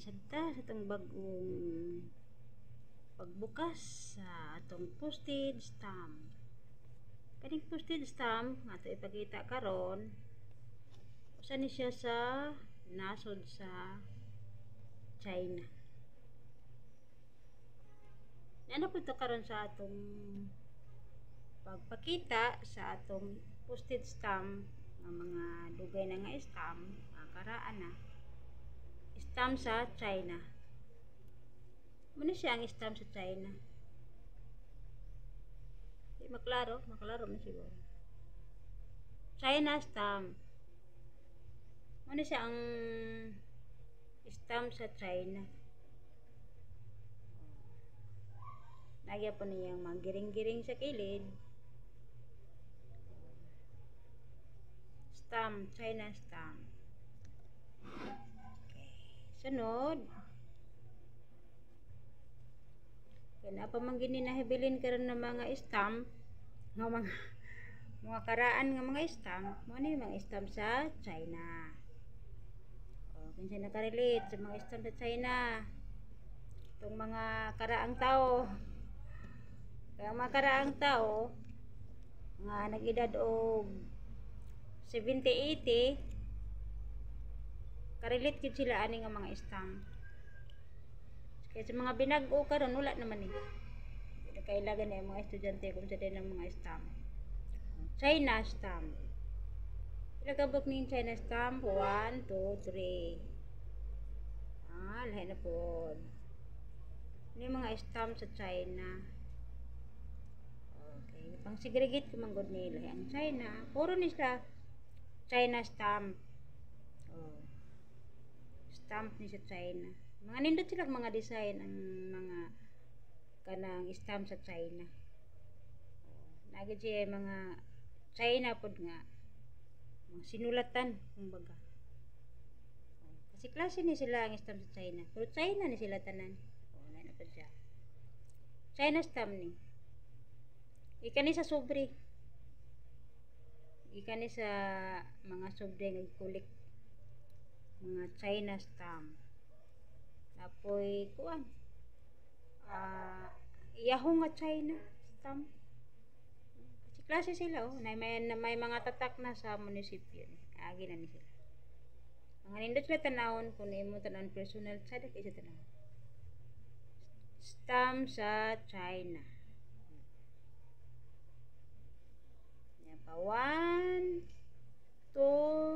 Sadta sa itong bagong pagbukas sa atong postage stamp. Kaning postage stamp nga ito ipakita karon usa ni siya sa nasod sa China. Ano po ito karon sa atong pagpakita sa atong postage stamp nga mga dugay na nga stamp, karaan na stamp sa China. Muna siya ang stamp sa China. Di maklaro man siguro. China stamp. Muna siya ang stamp sa China. Nagya po niyang mga giring-giring sa kilid. Stamp, China stamp. Okay. Sunod. Kaya pa man gini nahibilin karon ng mga stamp, nga mga karaan nga mga stamp, mo ni mga stamp sa China. Kinsa nakarelate sa mga stamp sa China. Itong mga karaang tao. Kaya mga karaang tao nga nag-edad og 70-80 karelate gid sila ani nga mga stamp. Kaya sa mga binag-o karon wala naman eh. Kailangan na yung mga estudyante kung sa din ng mga stamp. China stamp. Ilagabok ni China stamp 1, 2, 3. Lahat na po. Ini mga stamp sa China. Okay, pang segregate ko man gud nila ang China. Puro ni sila China stamp. Stamp ni sa China. Mga nindot sila mga design ang mga kanang stamp sa China. Nagid siya mga China pod nga mga sinulatan kumbaga. Kasi klase ni sila ang stamp sa China. Pero China ni sila tanan. Na pa siya. China stamp ni. Ika ni sa sobre. Ika ni sa mga sobre nga kulik mga China stamp. Apoy kuan yahoo nga China stamp. Kasi klase sila na may mga tatak na sa munisipyo agi na ni sila mga nindot sila tanawon kung imo tanawon personal sada kay sa tanawon stamp sa China. Yan pa 1, 2